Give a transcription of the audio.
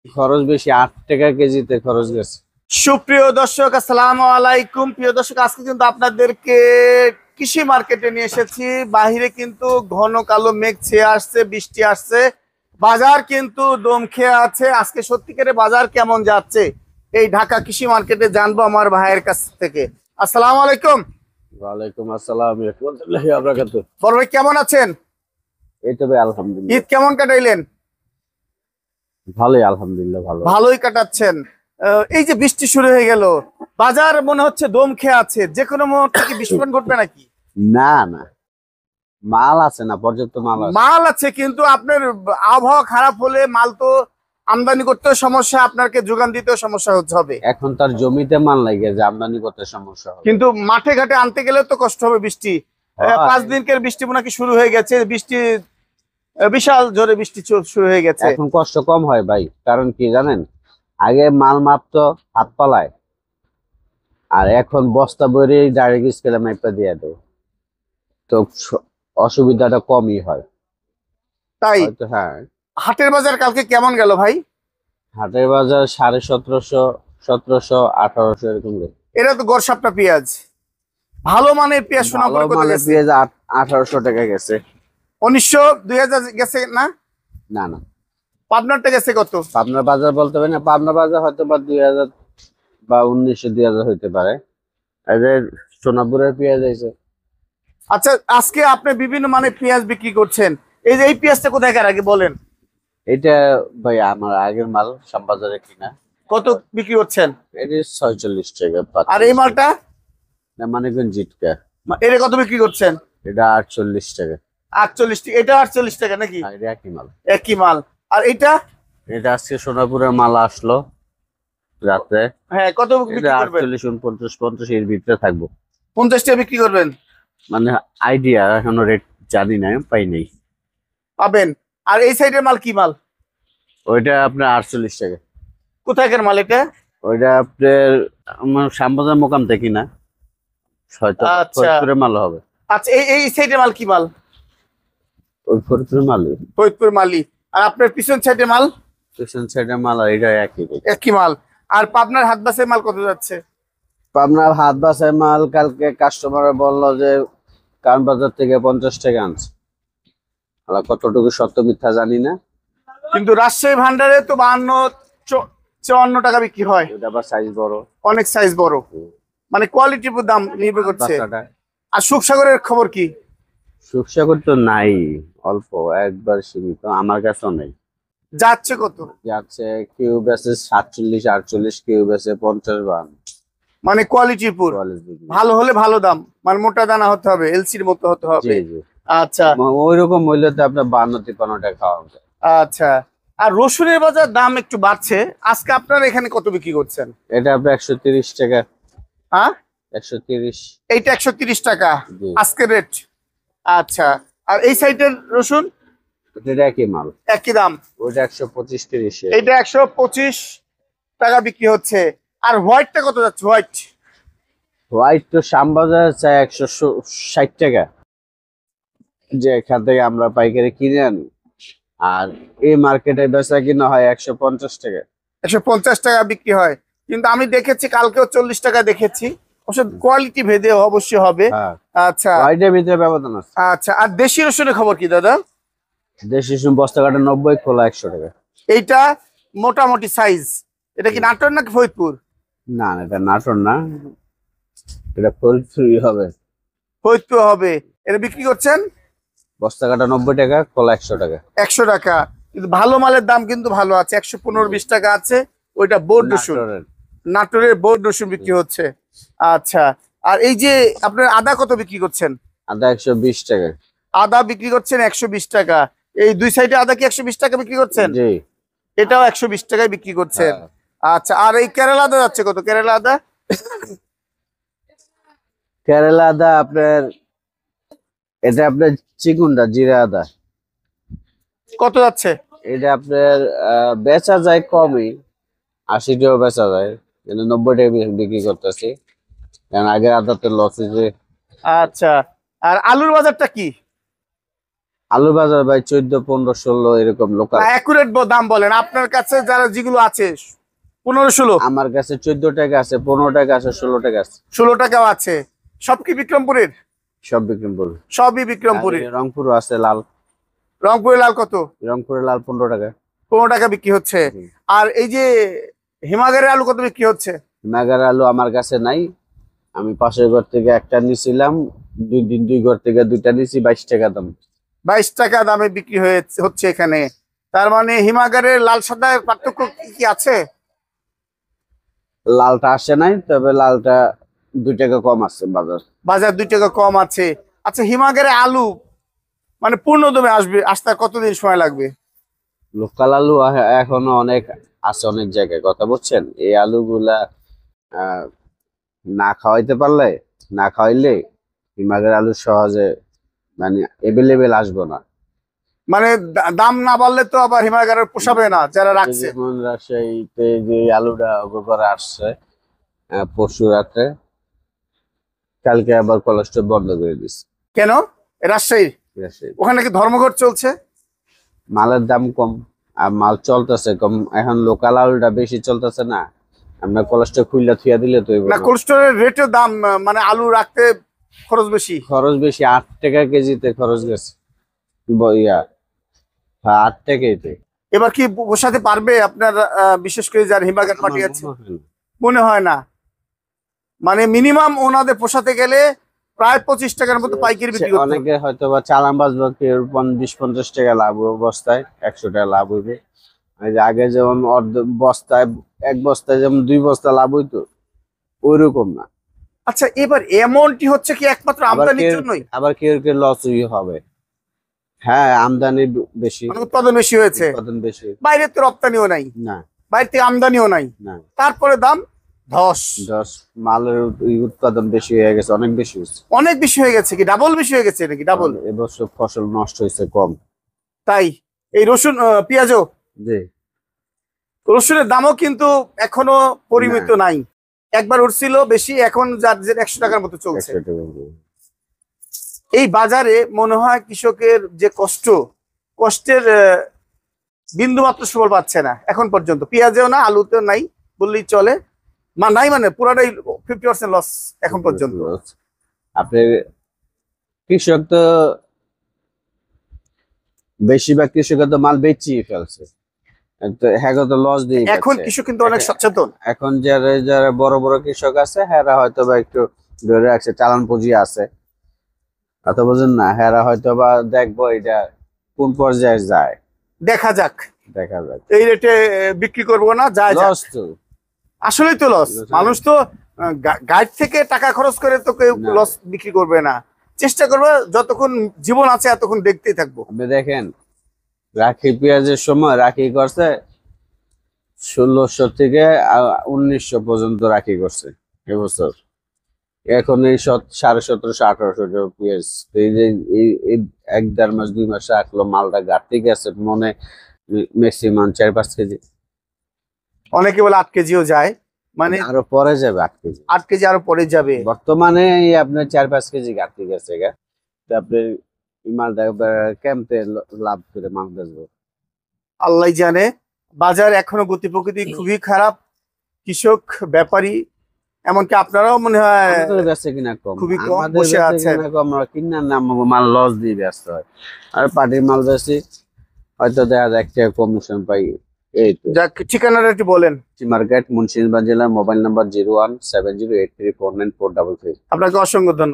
খরচ বেশি, 8 টাকা কেজিতে খরচ গেছে। সুপ্রিয় দর্শক, আসসালামু আলাইকুম। প্রিয় দর্শক, আজকে কিন্তু আপনাদেরকে কৃষি মার্কেটে নিয়ে এসেছি। বাহিরে কিন্তু ঘন কালো মেঘ ছেয়ে আসছে, বৃষ্টি আসছে, বাজার কিন্তু দম খেয়ে আছে। আজকে সত্যিকারের বাজার কেমন যাচ্ছে এই ঢাকা কৃষি মার্কেটে জানবো আমার ভাইয়ের কাছ থেকে। আসসালামু আলাইকুম। ওয়ালাইকুম আসসালাম রাহমাতুল্লাহি ওয়া বারাকাতুহু। বড় ভাই কেমন আছেন? এই তো ভাই আলহামদুলিল্লাহ। ঈদ কেমন কাটাইলেন? ভালোই, আলহামদুলিল্লাহ ভালো। ভালোই কাটাচ্ছেন। এই যে বৃষ্টি শুরু হয়ে গেল, বাজার মনে হচ্ছে দম খেয়ে আছে, যে কোনো মুহূর্তে কি বিস্ফোরণ ঘটবে নাকি? না না, মাল আছে না, পর্যাপ্ত মাল আছে। মাল আছে, কিন্তু আপনার আবহাওয়া খারাপ হলে মাল তো আমদানি করতেও সমস্যা, আপনাকে যোগান দিতেও সমস্যা হতে হবে। এখন তার জমিতে মাল লাগে যে আমদানি করতে সমস্যা হবে। কিন্তু মাঠে ঘাটে আনতে গেলে তো কষ্ট হবে। বৃষ্টি 5 দিনকের বৃষ্টি মনে কি শুরু হয়ে গেছে, বৃষ্টি বিশাল জোরে বৃষ্টি শুরু হয়ে গেছে। এখন কষ্ট কম হয় ভাই, কারণ কি জানেন, আগে মাল মাপতো হাত পালায়, আর এখন বস্তা বইরে ডাইরেক্ট স্কেলে মাইপা দিয়ে দেয়, তো অসুবিধাটা কমই হয়। তাই হয়তো হ্যাঁ। হাটের বাজার কালকে কেমন গেল ভাই? হাটের বাজার 1750, 1700, 1800 এরকম গেছে। এটা তো গড়সাপটা পেঁয়াজ, ভালো মানের পেঁয়াজ সোনাপুরে কত গেছে? পেঁয়াজ 1800 টাকা গেছে। 1900 2000 গেছে না? না না, পাবনারটা গেছে কত? পাবনার বাজার বলতে পারি না, পাবনা বাজার হয়তো বা 2000 বা 1900 2000 হইতে পারে। এদের সোনাপুরের পেঁয়াজ আছে। আচ্ছা, আজকে আপনি বিভিন্ন মানের পেঁয়াজ বিক্রি করছেন, এই যে এই পেঁয়াজটা কোথায় আগে বলেন? এটা ভাই আমার আগের মাল, সব বাজারে কিনা। কত বিক্রি করছেন? এটা 46 টাকা। আর এই মালটা? না, মানিকগঞ্জ জিটকা। এটা কত বিক্রি করছেন? এটা 48 টাকা। 48 টাকা। এটা 48 টাকা নাকি? আর এটা একই মাল। একই মাল। আর এটা? এটা আজকে সোনাপুরের মাল আসলো রাতে। হ্যাঁ, কত বিক্রি এটা করবেন? 48, 49, 50 এর ভিতরে থাকবো। 50 টাকা বিক্রি করবেন? মানে আইডিয়া, এখনো রেট জানি না, পাই নাই। পাবেন। আর এই সাইডের মাল কি মাল? ওইটা আপনার 48 টাকা। কোথায়কার মাল এটা? ওইটা আপনার আমার শ্যামবাজার মোকাম থেকে না, হয়তো আচ্ছা ফরিদপুরের মাল হবে। আচ্ছা, এই এই সাইডের মাল কি মাল? ওই ফরিদপুরের মালই। ফরিদপুর মালই। আর আপনার পিছন সাইডের মাল? স্টেশন সাইডের মাল, আর এটা একই রেট। একই মাল। আর পাবনার হাট বাসের মাল কত যাচ্ছে? আপনার হাত বাসায় মাল কালকে কাস্টমার বললো যে কারণ বাজার থেকে 50 টাকা আনছে। আর কতটুকু সত্য মিথ্যা জানি না, কিন্তু রাজশাহী ভান্ডারে তো 52 54 টাকা বিক্রি হয়। ওটা আবার সাইজ বড়। অনেক সাইজ বড়, মানে কোয়ালিটির উপর দাম নির্ভর করছে। বাচ্চাটা আর সুখসাগরের খবর কি? সুখসাগর তো নাই, অল্প একবার সীমিত, আমার কাছেও নেই। যাচ্ছে কত? যাচ্ছে কেউ বেচে 47, 48, কেউ বেচে 50, 52। মানে কোয়ালিটির উপর, ভালো হলে ভালো দাম, মানে মোটা দানা হতে হবে, এলসির মতো হতে হবে। আচ্ছা, ওই রকম মূল্যতে আপনার 52, 53 টাকা খাওয়া যায়। আচ্ছা। আর রসুনের বাজার দাম একটু বাড়ছে, আজকে আপনার এখানে কত বিক্রি করছেন? এটা আপনার 130 টাকা। হ্যাঁ, 130। এইটা 130 টাকা জি। আজকের রেট। আচ্ছা। আর এই সাইডের রসুন? এটা একই মাল, একই দাম। ওইটা 125, 30। এইটা 125 টাকা বিক্রি হচ্ছে। আর হোয়াইটটা কত যাচ্ছে? হোয়াইট হোয়াইট তো শ্যামবাজার চাই 160 টাকা, যে এখান থেকে আমরা পাইকারি কিনে আনি। আর এই মার্কেটে বেচা কিনা হয় 150 টাকা। 150 টাকা বিক্রি হয়, কিন্তু আমি দেখেছি কালকেও 40 টাকা দেখেছি। অবশ্য কোয়ালিটি ভেদে অবশ্যই হবে। হ্যাঁ, আচ্ছা হোয়াইটের ভিতরে ব্যবধান আছে। আচ্ছা। আর দেশি রসুনের খবর কি দাদা? দেশি রসুন বস্তা কাটা 90, খোলা 100 টাকা। এইটা মোটামুটি সাইজ, এটা কি নাটোর নাকি ফরিদপুর? না না, এটা নাটোর না, এটা ফরিদপুরই হবে। ফরিদপুর হবে। এটা বিক্রি করছেন বস্তা কাটা 90 টাকা, খোলা 100 টাকা। 100 টাকা। কিন্তু ভালো মালের দাম কিন্তু ভালো আছে, 115-20 টাকা আছে। ওইটা বোর্ড রসুন, নাটোরের। নাটোরের বোর্ড রসুন বিক্রি হচ্ছে। আচ্ছা। আর এই যে আপনার আদা কত বিক্রি করছেন? আদা 120 টাকা। আদা বিক্রি করছেন 120 টাকা। এই দুই সাইডে আদা কি 120 টাকা বিক্রি করছেন? জি। এটাও 120 টাকায় বিক্রি করছেন। হ্যাঁ। আচ্ছা। আর এই কেরালা আদা যাচ্ছে কত? কেরালা আদা? কেরালা আদা আপনার, এটা আপনার চিকুনটা জিরা আদা, কত যাচ্ছে? এটা আপনার বেচা যায় কমই, 80 টাকা বেচা যায়, কিন্তু 90 টাকা বিক্রি করতেছি, কারণ আগের আদাতে লস হয়েছে। আচ্ছা। আর আলুর বাজারটা কি? আলু বাজার ভাই 14, 15, 16 এরকম লোকাল। অ্যাকুরেট দাম বলেন আপনার কাছে যারা যেগুলো আছে, 15-16? আমার কাছে 14 টাকা আছে, 15 টাকা আছে, 16 টাকা আছে। 16 টাকাও আছে। সব কি বিক্রমপুরের? সব বিক্রমপুর। সবই বিক্রমপুরের। রংপুরও আছে লাল। রংপুরের লাল কত? রংপুরের লাল 15 টাকা। 15 টাকা বিক্রি হচ্ছে। আর এই যে হিমাগারের আলু কত বিক্রি হচ্ছে? নাগার আলু আমার কাছে নাই, আমি পাশের ঘর থেকে একটা নিছিলাম, 2 দিন 2 ঘর থেকে 2টা নিছি, 22 টাকা দাম। 22 টাকা দামে বিক্রি হচ্ছে এখানে। তার মানে হিমাগারের লাল সাদা পার্থক্য কি আছে? লালটা আসে নাই, তবে লালটা 2 টাকা কম আছে বাজার 2 টাকা কম আছে। আচ্ছা, হিমাগারের আলু মানে পূর্ণ দমে আসতে কতদিন সময় লাগবে? লোকাল আলু এখনো অনেক আছে, অনেক জায়গায়, কথা বলছেন। এই আলুগুলা আহ না খাওয়াইলে হিমাগার আলু সহজে মানে এভেলেবেল আসবো না। মানে দাম না বাড়লে তো আবার হিমাগারের পোষাবে না যারা রাখছে। যেমন রাজশাহীতে যে আলুটা করে আসছে পরশু রাতে, কালকে আবার কোলেস্ট্রল বন্ধ করে দিচ্ছে। কেন? রাজশাহী ওখানে কি ধর্মঘট চলছে? মালের দাম কম আর মাল চলতেছে কম, এখন লোকাল আলুটা বেশি চলতেছে না, আমরা কোলেস্ট্রল খুললা থুয়া দিলে তো না, কোলেস্ট্রলের রেটের দাম মানে আলু রাখতে খরচ বেশি। 8 টাকা কেজিতে খরচ গেছে। 8 টাকাইতে এবার কি বসাতে পারবে আপনার বিশেষ করে যার হিমাগার পাঠিয়েছে? মনে হয় না। মানে মিনিমাম ওনাদের পোষাতে গেলে প্রায় 25 টাকার মতো পাইকারি বিক্রি করতে হবে। অনেকে হয়তো বা চালান বাজবে, কেউ 20-50 টাকা লাভ হবে, বস্তায় 100 টাকা লাভ হইবে। আগে যেমন বস্তায় 1 বস্তায় যেমন 2 বস্তা লাভ হইতো, ওইরকম না। আচ্ছা, এবার এমনটি হচ্ছে কি একমাত্র আমদানির জন্যই? আবার কেউ কেউ লসই হবে। হ্যাঁ, আমদানি বেশি, মানে উৎপাদন বেশি হয়েছে, বাইরে তো রপ্তানিও নাই, না বাইরে থেকে আমদানিও নাই, তারপরে দাম ধস। মালের উৎপাদন বেশি হয়ে গেছে, অনেক বেশি হয়েছে। অনেক বেশি হয়ে গেছে কি ডাবল বেশি হয়ে গেছে নাকি? ডাবল। এবছর ফসল নষ্ট হয়েছে কম। তাই এই রসুন পেঁয়াজও, জি, রসুনের দামও কিন্তু এখনো পরিমিত নাই। একবার উঠছিল বেশি, এখন যার 100 টাকার মতো চলছে। এই বাজারে মনে হয় কৃষকের যে কষ্টের বিন্দু মাত্র সুফল পাচ্ছে না এখন পর্যন্ত। পেঁয়াজেও না, আলুতেও নাই বললেই চলে। নাই মানে পুরাটাই 50% লস এখন পর্যন্ত। আপনি কৃষক তো বেশিরভাগ কৃষক তো মাল বেচিয়ে ফেলছে, হ্যাঁ তো লস দিয়ে। এখন কৃষক কিন্তু অনেক সচেতন। এখন যারা বড় বড় কৃষক আছে, হ্যাঁ হয়তো বা একটু ধরে রাখছে, চালান পুঁজি আছে, এত বোঝেন না। হ্যাঁ হয়তো বা দেখবো এটা কোন পর্যায়ে যায়, দেখা যাক। এই রেটে বিক্রি করবো না, যায় লস তো। আসলেই তো লস। মানুষ তো গাইড থেকে টাকা খরচ করে তো কেউ লস বিক্রি করবে না, চেষ্টা করবে যতক্ষণ জীবন আছে এতক্ষণ দেখতেই থাকবো। আপনি দেখেন, রাখি পেঁয়াজের সময় রাখি করছে 1600 থেকে 1900 পর্যন্ত রাখি করছে এবছর। এখন এই 1750-1800 টাকা পেঁয়াজ। এই যে এই 1-1.5 মাস 2 মাস রাখলো, মালটা ঘাটতি গেছে মনে ম্যাক্সিমাম 4-5 কেজি। অনেকে বলে 8 কেজিও যায়, মানে আরো পরে যাবে 8 কেজি আরো পরে যাবে। বর্তমানে আপনার 4-5 কেজি ঘাটতি গেছে গা, তো আপনি মালটা কেমতে লাভ করে মাল বেচবো আল্লাহ জানে। বাজার এখনো গতি প্রকৃতি খুবই খারাপ। কৃষক, ব্যাপারী, এমনকি আপনারাও মনে হয় কিনা কম, খুবই কম বসে আছেন। আমরা কিনার নাম মাল লস দিয়ে ব্যস্ত হয়, আর পার্টির মাল বেশি হয়তো দেখা যায় 1 টাকা কমিশন পাই। এই তো। যাক, ঠিকানাটা একটু বলেন। মার্কেট, মুন্সিগঞ্জ জেলা, মোবাইল নাম্বার 017083494433। আপনাকে অসংখ্য ধন্যবাদ।